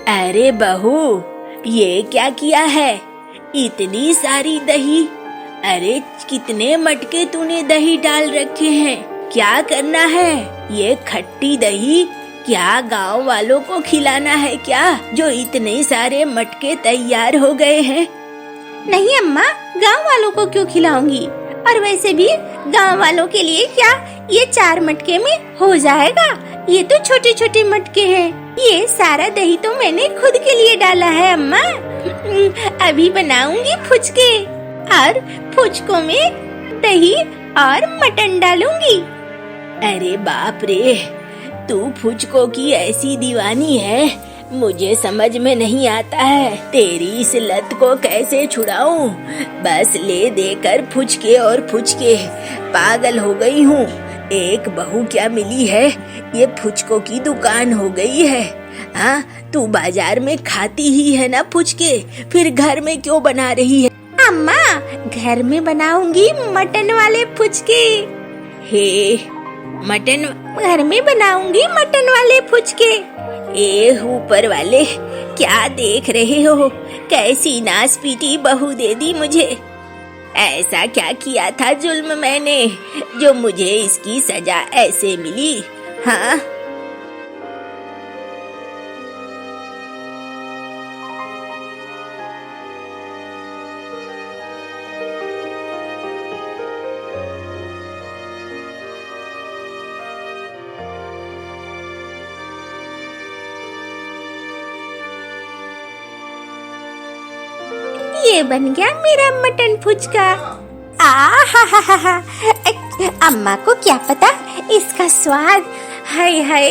अरे बहू, ये क्या किया है? इतनी सारी दही। अरे कितने मटके तूने दही डाल रखे हैं? क्या करना है? ये खट्टी दही क्या गांव वालों को खिलाना है क्या, जो इतने सारे मटके तैयार हो गए हैं? नहीं अम्मा, गांव वालों को क्यों खिलाऊंगी? और वैसे भी गांव वालों के लिए क्या ये 4 मटके में हो जाएगा? ये तो छोटे छोटे मटके हैं। ये सारा दही तो मैंने खुद के लिए डाला है अम्मा। अभी बनाऊंगी फुचके और फुचकों में दही और मटन डालूंगी। अरे बाप रे, तू फुचकों की ऐसी दीवानी है, मुझे समझ में नहीं आता है तेरी इस लत को कैसे छुड़ाऊं। बस ले देकर फुचके और फुचके पागल हो गई हूँ। एक बहू क्या मिली है, ये फुचकों की दुकान हो गई है। हाँ, तू बाजार में खाती ही है ना फुचके, फिर घर में क्यों बना रही है? अम्मा, घर में बनाऊंगी मटन वाले फुचके। हे मटन? घर में बनाऊंगी मटन वाले फुचके। ए ऊपर वाले, क्या देख रहे हो? कैसी नासपीटी बहू दे दी मुझे। ऐसा क्या किया था जुल्म मैंने, जो मुझे इसकी सजा ऐसे मिली? हाँ, ये बन गया मेरा मटन फुचका। आहा, अम्मा को क्या पता इसका स्वाद। हाय हाय,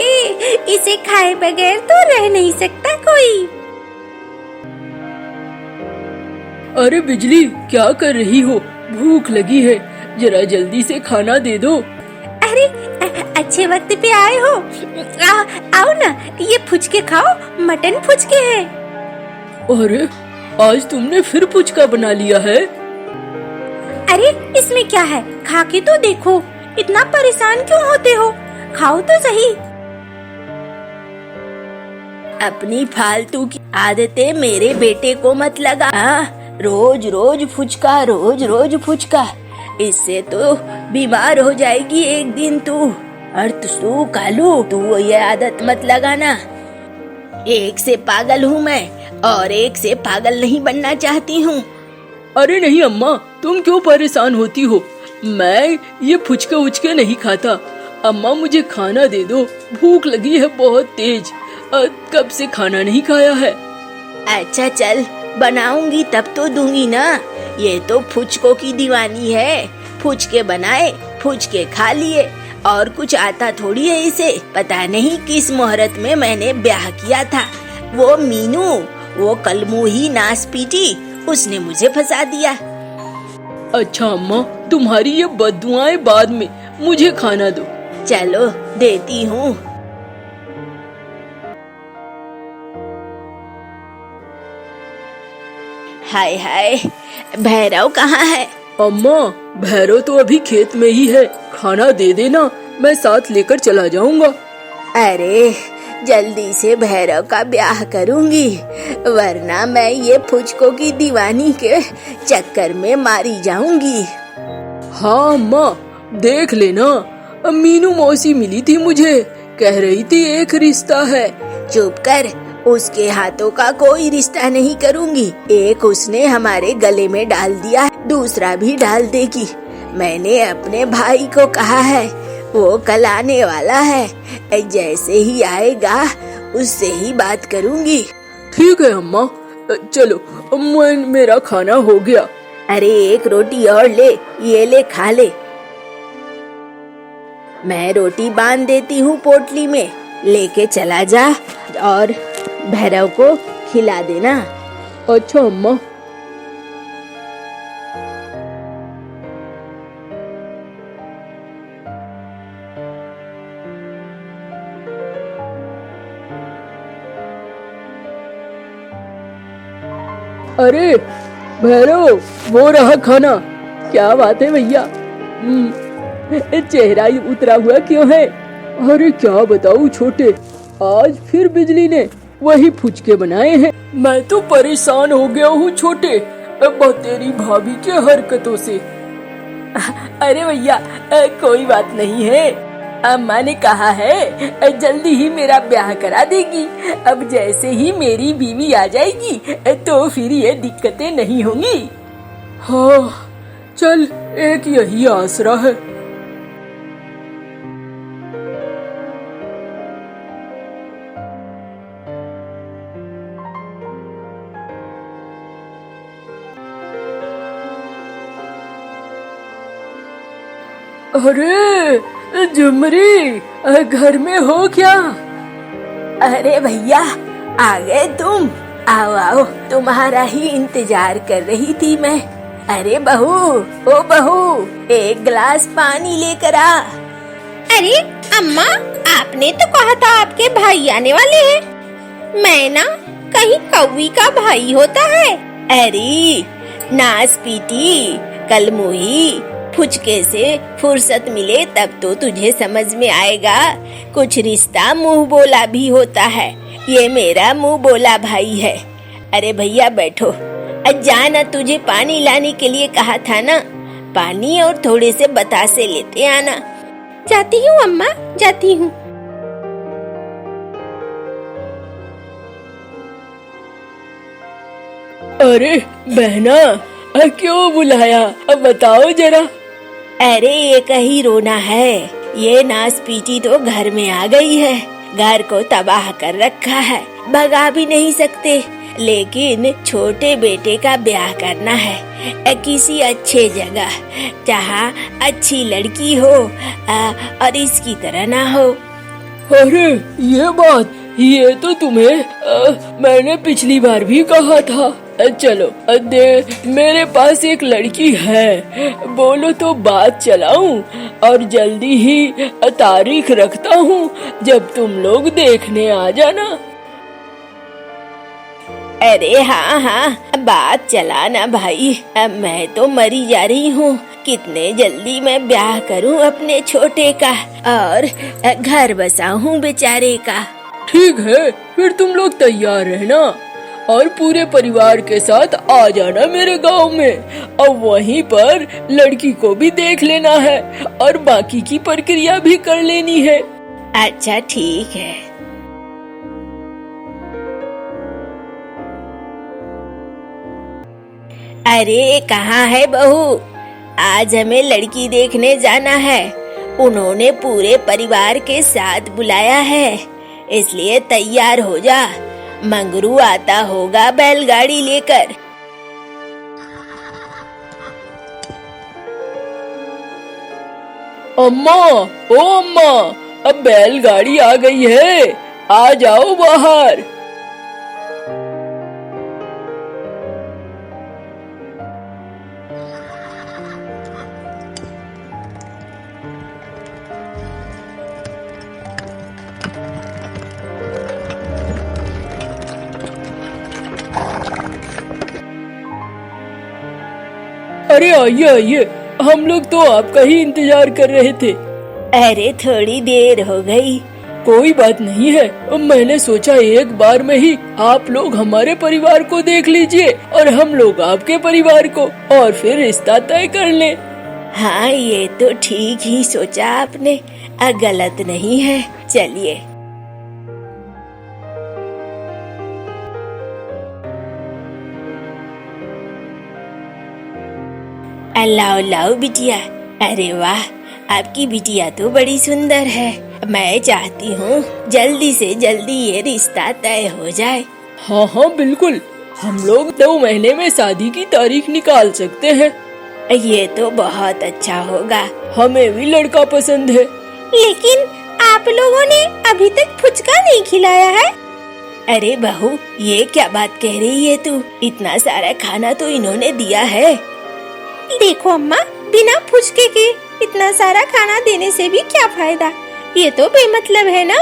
इसे खाए बगैर तो रह नहीं सकता कोई। अरे बिजली, क्या कर रही हो? भूख लगी है, जरा जल्दी से खाना दे दो। अरे अच्छे वक्त पे आए हो। आओ ना, ये फुचके खाओ, मटन फुचके हैं। अरे आज तुमने फिर पुचका बना लिया है? अरे इसमें क्या है, खा के तो देखो। इतना परेशान क्यों होते हो? खाओ तो सही। अपनी फालतू की आदतें मेरे बेटे को मत लगा। रोज रोज फुचका, रोज रोज फुचका, इससे तो बीमार हो जाएगी एक दिन तू। और तू कालू, तू ये आदत मत लगाना। एक से पागल हूँ मैं और एक से पागल नहीं बनना चाहती हूँ। अरे नहीं अम्मा, तुम क्यों परेशान होती हो? मैं ये फुचके उचके नहीं खाता। अम्मा मुझे खाना दे दो, भूख लगी है बहुत तेज। कब से खाना नहीं खाया है। अच्छा चल, बनाऊंगी तब तो दूंगी ना। ये तो फुचकों की दीवानी है, फुचके बनाए, फुचके खा लिए, और कुछ आता थोड़ी है इसे। पता नहीं किस मुहूर्त में मैंने ब्याह किया था। वो मीनू, वो कलमुही नासपीटी, उसने मुझे फंसा दिया। अच्छा अम्मा, तुम्हारी ये बददुआएं बाद में, मुझे खाना दो। चलो देती हूँ। हाय हाय, भैरव कहाँ है? अम्मा, भैरव तो अभी खेत में ही है। खाना दे देना, मैं साथ लेकर चला जाऊंगा। अरे जल्दी से भैरव का ब्याह करूंगी, वरना मैं ये फुचकों की दीवानी के चक्कर में मारी जाऊंगी। हाँ अम्मा, देख लेना, मीनू मौसी मिली थी मुझे, कह रही थी एक रिश्ता है। चुप कर, उसके हाथों का कोई रिश्ता नहीं करूंगी। एक उसने हमारे गले में डाल दिया, दूसरा भी डाल देगी। मैंने अपने भाई को कहा है, वो कल आने वाला है। जैसे ही आएगा उससे ही बात करूंगी। ठीक है अम्मा, चलो मेरा खाना हो गया। अरे एक रोटी और ले, ये ले खा ले। मैं रोटी बांध देती हूँ पोटली में, लेके चला जा और भैरव को खिला देना। अच्छा अम्मा। अरे भैरव, वो रहा खाना। क्या बात है भैया, चेहरा ही उतरा हुआ क्यों है? अरे क्या बताऊं छोटे, आज फिर बिजली ने वही फुचके बनाए हैं। मैं तो परेशान हो गया हूँ छोटे, अब तेरी भाभी के हरकतों से। अरे भैया कोई बात नहीं है, अम्मा ने कहा है जल्दी ही मेरा ब्याह करा देगी। अब जैसे ही मेरी बीवी आ जाएगी तो फिर ये दिक्कतें नहीं होंगी। हाँ चल, एक यही आसरा है। अरे झुमरी, घर में हो क्या? अरे भैया आ गए तुम, आओ आओ, तुम्हारा ही इंतजार कर रही थी मैं। अरे बहू, ओ बहू, एक गिलास पानी लेकर आ। अरे अम्मा, आपने तो कहा था आपके भाई आने वाले हैं। मैं ना कहीं कौवी का भाई होता है। अरे नास पीटी, कल मुही फुचके से फुर्सत मिले तब तो तुझे समझ में आएगा। कुछ रिश्ता मुंह बोला भी होता है, ये मेरा मुंह बोला भाई है। अरे भैया बैठो, जाना, तुझे पानी लाने के लिए कहा था ना। पानी और थोड़े से बतासे लेते आना। जाती हूँ अम्मा, जाती हूँ। अरे बहना, क्यों बुलाया, अब बताओ जरा। अरे एक ही रोना है, ये नास पीटी तो घर में आ गई है, घर को तबाह कर रखा है, भगा भी नहीं सकते। लेकिन छोटे बेटे का ब्याह करना है किसी अच्छे जगह, जहाँ अच्छी लड़की हो और इसकी तरह ना हो। अरे ये बात, ये तो तुम्हें मैंने पिछली बार भी कहा था। चलो मेरे पास एक लड़की है, बोलो तो बात चलाऊं, और जल्दी ही तारीख रखता हूँ, जब तुम लोग देखने आ जाना। अरे हाँ हाँ, बात चलाना भाई, अब मैं तो मरी जा रही हूँ। कितने जल्दी मैं ब्याह करूँ अपने छोटे का और घर बसाऊँ बेचारे का। ठीक है, फिर तुम लोग तैयार रहना और पूरे परिवार के साथ आ जाना मेरे गांव में, और वहीं पर लड़की को भी देख लेना है और बाकी की प्रक्रिया भी कर लेनी है। अच्छा ठीक है। अरे कहाँ है बहू, आज हमें लड़की देखने जाना है। उन्होंने पूरे परिवार के साथ बुलाया है, इसलिए तैयार हो जा। मंगरू आता होगा बैलगाड़ी लेकर। अम्मा, ओ अम्मा, अब बैलगाड़ी आ गई है, आ जाओ बाहर। अरे आइए आइए, हम लोग तो आपका ही इंतजार कर रहे थे। अरे थोड़ी देर हो गई। कोई बात नहीं है, मैंने सोचा एक बार में ही आप लोग हमारे परिवार को देख लीजिए और हम लोग आपके परिवार को, और फिर रिश्ता तय कर लें। हाँ ये तो ठीक ही सोचा आपने, गलत नहीं है। चलिए। अल्लाह लाओ बिटिया। अरे वाह, आपकी बिटिया तो बड़ी सुंदर है। मैं चाहती हूँ जल्दी से जल्दी ये रिश्ता तय हो जाए। हाँ हाँ बिल्कुल, हम लोग 2 महीने में शादी की तारीख निकाल सकते हैं। ये तो बहुत अच्छा होगा। हमें भी लड़का पसंद है। लेकिन आप लोगों ने अभी तक फुचका नहीं खिलाया है। अरे बहू, ये क्या बात कह रही है तू? इतना सारा खाना तो इन्होंने दिया है। देखो अम्मा, बिना फुचके के इतना सारा खाना देने से भी क्या फायदा, ये तो बेमतलब है ना।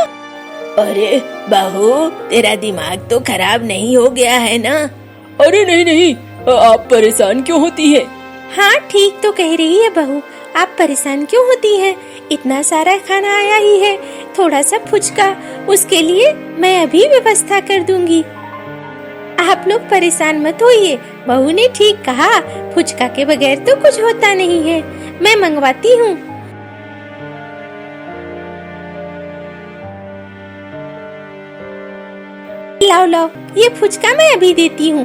अरे बहू, तेरा दिमाग तो खराब नहीं हो गया है ना? अरे नहीं नहीं, आप परेशान क्यों होती है? हाँ ठीक तो कह रही है बहू, आप परेशान क्यों होती हैं? इतना सारा खाना आया ही है, थोड़ा सा फुचका, उसके लिए मैं अभी व्यवस्था कर दूंगी। आप लोग परेशान मत होइए, बहू ने ठीक कहा, फुचका के बगैर तो कुछ होता नहीं है। मैं मंगवाती हूँ। लाओ लाओ, ये फुचका मैं अभी देती हूँ।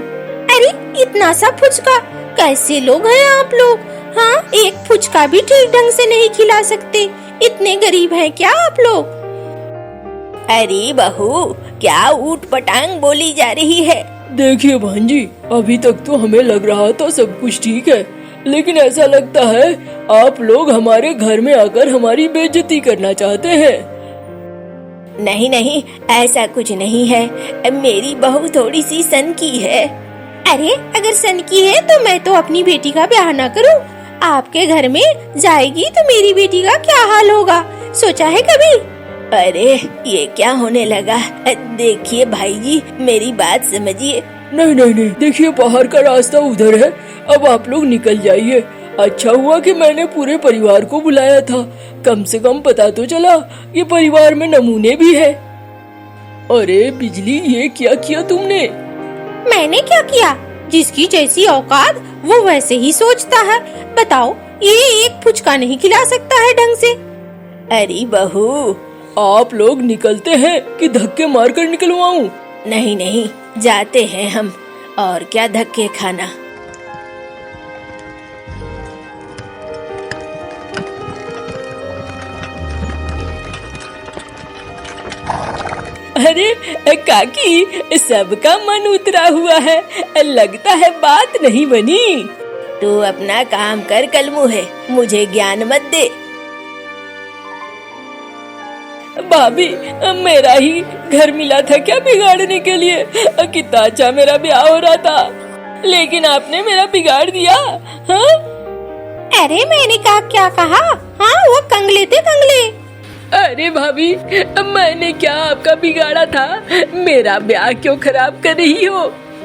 अरे इतना सा फुचका, कैसे लोग हैं आप लोग? हाँ, एक फुचका भी ठीक ढंग से नहीं खिला सकते, इतने गरीब हैं क्या आप लोग? अरे बहू, क्या ऊट पटांग बोली जा रही है? देखिए भांजी, अभी तक तो हमें लग रहा था सब कुछ ठीक है, लेकिन ऐसा लगता है आप लोग हमारे घर में आकर हमारी बेइज्जती करना चाहते हैं। नहीं नहीं, ऐसा कुछ नहीं है। मेरी बहू थोड़ी सी सनकी है। अरे अगर सनकी है तो मैं तो अपनी बेटी का ब्याह ना करूं। आपके घर में जाएगी तो मेरी बेटी का क्या हाल होगा, सोचा है कभी? अरे ये क्या होने लगा? देखिए भाई जी, मेरी बात समझिए। नहीं नहीं नहीं, देखिए बाहर का रास्ता उधर है, अब आप लोग निकल जाइए। अच्छा हुआ कि मैंने पूरे परिवार को बुलाया था, कम से कम पता तो चला ये परिवार में नमूने भी है। अरे बिजली, ये क्या किया तुमने? मैंने क्या किया? जिसकी जैसी औकात वो वैसे ही सोचता है। बताओ, ये एक फुचका नहीं खिला सकता है ढंग से। अरे बहू, आप लोग निकलते हैं कि धक्के मारकर निकलवाऊं? नहीं नहीं, जाते हैं हम, और क्या धक्के खाना। अरे काकी, सबका मन उतरा हुआ है, लगता है बात नहीं बनी। तू अपना काम कर कलमू है, मुझे ज्ञान मत दे। भाभी, मेरा ही घर मिला था क्या बिगाड़ने के लिए? कितना अच्छा मेरा ब्याह हो रहा था, लेकिन आपने मेरा बिगाड़ दिया। हाँ? अरे मैंने क्या कहा? हाँ, वो कंगले थे, कंगले। अरे भाभी, मैंने क्या आपका बिगाड़ा था? मेरा ब्याह क्यों खराब कर रही हो?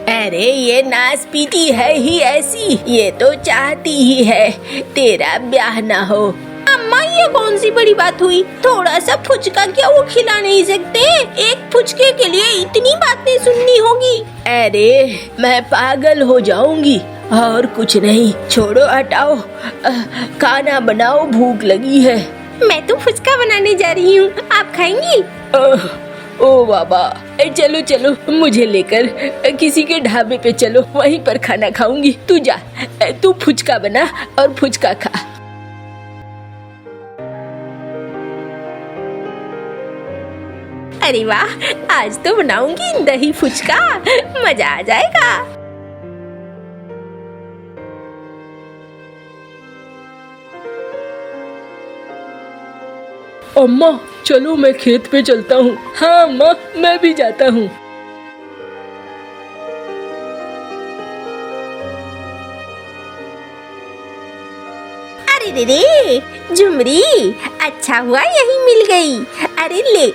अरे ये नासपीती है ही ऐसी, ये तो चाहती ही है तेरा ब्याह ना हो। अम्मा, ये कौन सी बड़ी बात हुई? थोड़ा सा फुचका क्या वो खिला नहीं सकते? एक फुचके के लिए इतनी बातें सुननी होगी? अरे मैं पागल हो जाऊंगी, और कुछ नहीं। छोड़ो, हटाओ, खाना बनाओ, भूख लगी है। मैं तो फुचका बनाने जा रही हूँ, आप खाएंगी? ओ बाबा, चलो चलो, मुझे लेकर किसी के ढाबे पे चलो, वहीं पर खाना खाऊंगी। तू जा, तू फुचका बना और फुचका खा। अरे वाह, आज तो बनाऊंगी दही फुचका, मजा आ जाएगा। अम्मा चलो, मैं खेत पे चलता हूँ। हाँ अम्मा, मैं भी जाता हूँ। अरे रे झुमरी, अच्छा हुआ यही मिल गई। अरे ले,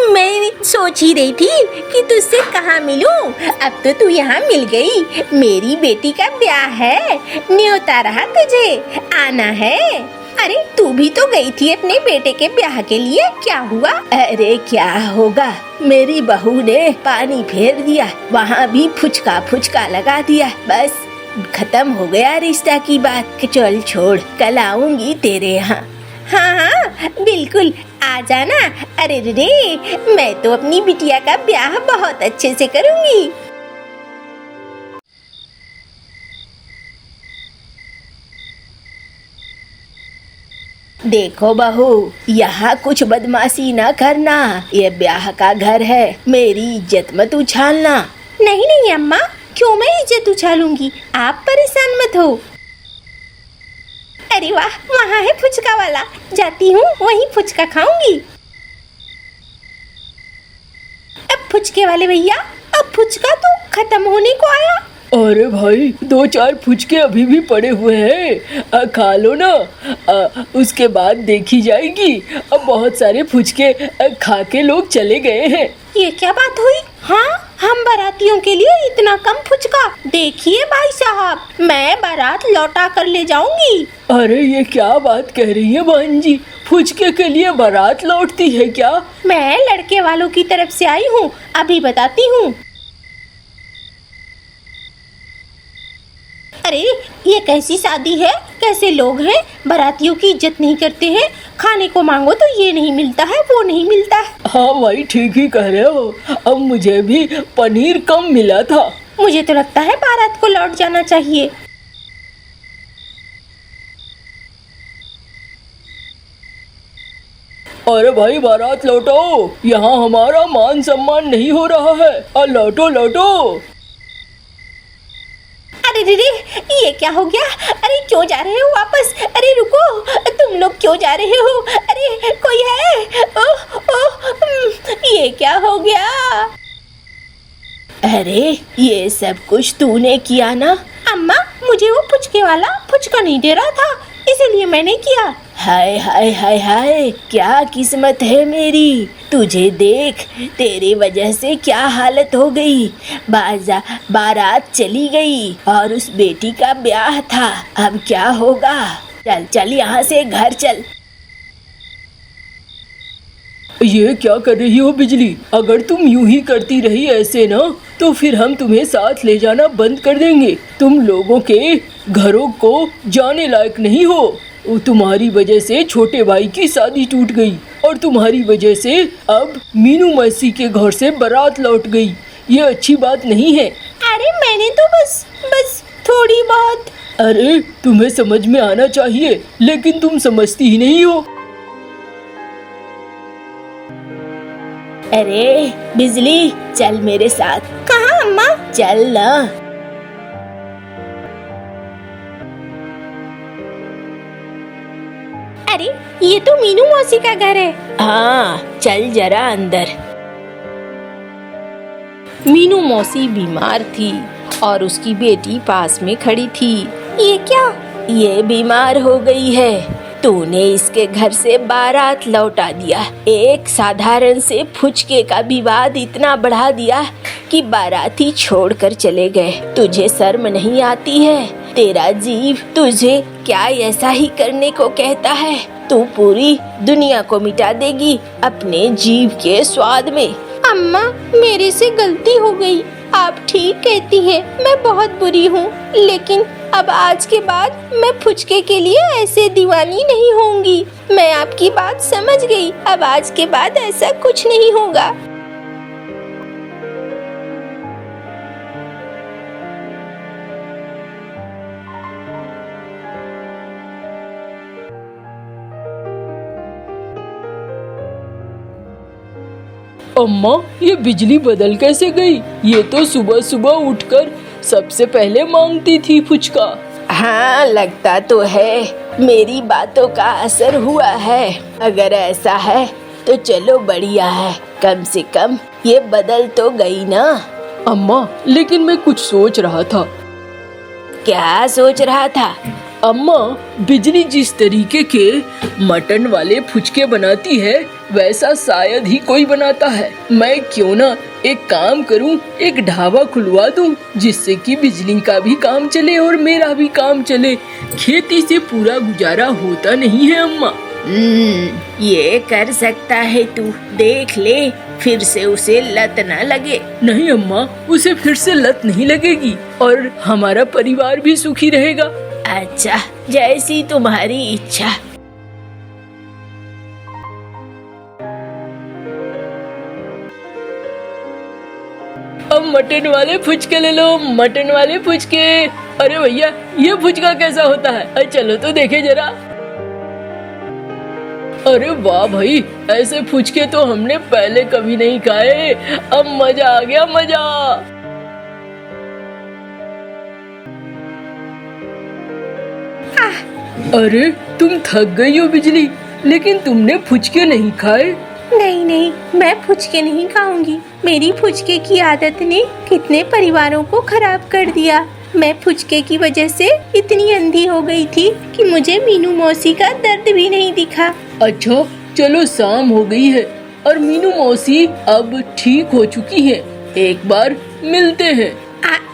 मैं सोच ही रही थी कि तुझसे कहाँ मिलूं, अब तो तू यहाँ मिल गई। मेरी बेटी का ब्याह है, न्योता रहा तुझे, आना है। अरे तू भी तो गई थी अपने बेटे के ब्याह के लिए, क्या हुआ? अरे क्या होगा, मेरी बहू ने पानी फेर दिया, वहाँ भी फुचका फुचका लगा दिया, बस खत्म हो गया रिश्ता की बात। चल छोड़, कल आऊंगी तेरे यहाँ। हाँ हाँ बिल्कुल, आ जाना। अरे रे, मैं तो अपनी बिटिया का ब्याह बहुत अच्छे से करूंगी। देखो बहू, यहाँ कुछ बदमाशी ना करना, ये ब्याह का घर है, मेरी इज्जत मत उछालना। नहीं नहीं अम्मा, क्यों मैं इज्जत उछालूंगी, आप परेशान मत हो। अरे वाह, वहाँ है फुचका वाला, जाती हूँ वहीं फुचका खाऊंगी। अब फुचके वाले भैया, अब फुचका तो खत्म होने को आया। अरे भाई, 2-4 फुचके अभी भी पड़े हुए हैं, खा लो ना, उसके बाद देखी जाएगी। अब बहुत सारे फुचके खा के लोग चले गए हैं। ये क्या बात हुई? हाँ, हम बारात बारातियों के लिए इतना कम फुचका। देखिए भाई साहब, मैं बारात लौटा कर ले जाऊंगी। अरे ये क्या बात कह रही है बहन जी, फुचके के लिए बारात लौटती है क्या? मैं लड़के वालों की तरफ से आई हूँ, अभी बताती हूँ। अरे ये कैसी शादी है, कैसे लोग हैं, बारातियों की इज्जत नहीं करते हैं। खाने को मांगो तो ये नहीं मिलता है, वो नहीं मिलता है। हाँ भाई ठीक ही कह रहे हो, अब मुझे भी पनीर कम मिला था। मुझे तो लगता है बारात को लौट जाना चाहिए। अरे भाई बारात लौटो, यहाँ हमारा मान सम्मान नहीं हो रहा है। लौटो लौटो। अरे दीदी, ये क्या हो गया? अरे क्यों जा रहे हो वापस? अरे रुको, तुम लोग क्यों जा रहे हो? अरे कोई है? ओह ओह, ये क्या हो गया? अरे ये सब कुछ तूने किया ना? अम्मा, मुझे वो पुचके वाला फुचका नहीं दे रहा था, इसीलिए मैंने किया। हाय हाय हाय हाय, क्या किस्मत है मेरी। तुझे देख, तेरी वजह से क्या हालत हो गई। बारात चली गई और उस बेटी का ब्याह था, अब क्या होगा। चल चल यहाँ से घर चल। ये क्या कर रही हो बिजली? अगर तुम यूं ही करती रही ऐसे ना, तो फिर हम तुम्हें साथ ले जाना बंद कर देंगे। तुम लोगों के घरों को जाने लायक नहीं हो। तुम्हारी वजह से छोटे भाई की शादी टूट गई और तुम्हारी वजह से अब मीनू मौसी के घर से बारात लौट गई। ये अच्छी बात नहीं है। अरे मैंने तो बस थोड़ी बहुत। अरे तुम्हें समझ में आना चाहिए, लेकिन तुम समझती ही नहीं हो। अरे बिजली, चल मेरे साथ। कहाँ अम्मा? चल ना। अरे ये तो मीनू मौसी का घर है। हाँ चल जरा अंदर। मीनू मौसी बीमार थी और उसकी बेटी पास में खड़ी थी। ये क्या? ये बीमार हो गई है, तूने इसके घर से बारात लौटा दिया। एक साधारण से फुचके का विवाद इतना बढ़ा दिया कि बाराती छोड़कर चले गए। तुझे शर्म नहीं आती है? तेरा जीव तुझे क्या ऐसा ही करने को कहता है? तू पूरी दुनिया को मिटा देगी अपने जीव के स्वाद में। अम्मा, मेरे से गलती हो गई। आप ठीक कहती हैं, मैं बहुत बुरी हूँ, लेकिन अब आज के बाद मैं फुचके के लिए ऐसे दीवानी नहीं होंगी। मैं आपकी बात समझ गई, अब आज के बाद ऐसा कुछ नहीं होगा। अम्मा, ये बिजली बदल कैसे गई? ये तो सुबह सुबह उठकर सबसे पहले मांगती थी फुचका। हाँ लगता तो है मेरी बातों का असर हुआ है। अगर ऐसा है तो चलो बढ़िया है, कम से कम ये बदल तो गई ना। अम्मा, लेकिन मैं कुछ सोच रहा था। क्या सोच रहा था? अम्मा, बिजली जिस तरीके के मटन वाले फुचके बनाती है वैसा शायद ही कोई बनाता है। मैं क्यों ना एक काम करूं, एक ढाबा खुलवा दूं, जिससे कि बिजली का भी काम चले और मेरा भी काम चले। खेती से पूरा गुजारा होता नहीं है अम्मा। ये कर सकता है तू, देख ले, फिर से उसे लत न लगे। नहीं अम्मा, उसे फिर से लत नहीं लगेगी और हमारा परिवार भी सुखी रहेगा। अच्छा, जैसी तुम्हारी इच्छा। अब मटन वाले फुचके ले लो, मटन वाले फुचके। अरे भैया, ये फुचका कैसा होता है? अरे चलो तो देखे जरा। अरे वाह भाई, ऐसे फुचके तो हमने पहले कभी नहीं खाए। अब मजा आ गया, मजा। अरे तुम थक गई हो बिजली, लेकिन तुमने फुचके नहीं खाए। नहीं नहीं, मैं फुचके नहीं खाऊंगी। मेरी फुचके की आदत ने कितने परिवारों को खराब कर दिया। मैं फुचके की वजह से इतनी अंधी हो गई थी कि मुझे मीनू मौसी का दर्द भी नहीं दिखा। अच्छा चलो, शाम हो गई है और मीनू मौसी अब ठीक हो चुकी है। एक बार मिलते हैं।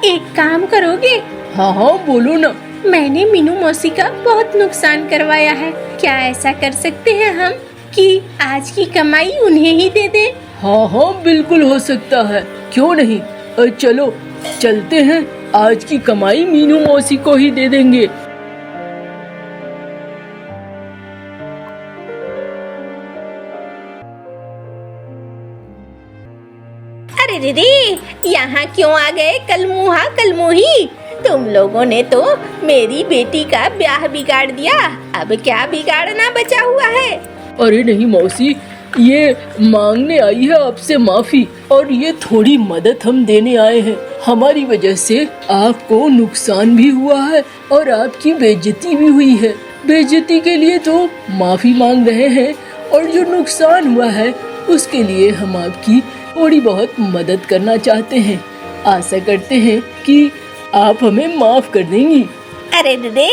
एक काम करोगे? हाँ हाँ बोलो ना। मैंने मीनू मौसी का बहुत नुकसान करवाया है, क्या ऐसा कर सकते हैं हम कि आज की कमाई उन्हें ही दे दें? हाँ हाँ बिल्कुल हो सकता है, क्यों नहीं। चलो चलते हैं, आज की कमाई मीनू मौसी को ही दे देंगे। अरे रे, यहाँ क्यों आ गए कलमुहा कलमुही? तुम लोगों ने तो मेरी बेटी का ब्याह बिगाड़ दिया, अब क्या बिगाड़ना बचा हुआ है? अरे नहीं मौसी, ये मांगने आई है आपसे माफी, और ये थोड़ी मदद हम देने आए हैं। हमारी वजह से आपको नुकसान भी हुआ है और आपकी बेइज्जती भी हुई है। बेइज्जती के लिए तो माफी मांग रहे हैं, और जो नुकसान हुआ है उसके लिए हम आपकी थोड़ी बहुत मदद करना चाहते हैं। आशा करते हैं कि आप हमें माफ कर देंगी। अरे रे,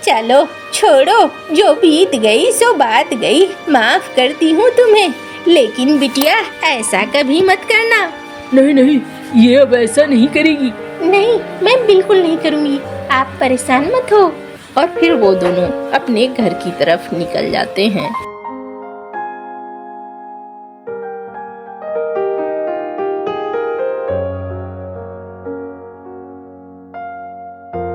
चलो छोड़ो, जो बीत गई सो बात गई, माफ करती हूँ तुम्हें, लेकिन बिटिया ऐसा कभी मत करना। नहीं नहीं, ये अब ऐसा नहीं करेगी। नहीं, मैं बिल्कुल नहीं करूँगी, आप परेशान मत हो। और फिर वो दोनों अपने घर की तरफ निकल जाते हैं।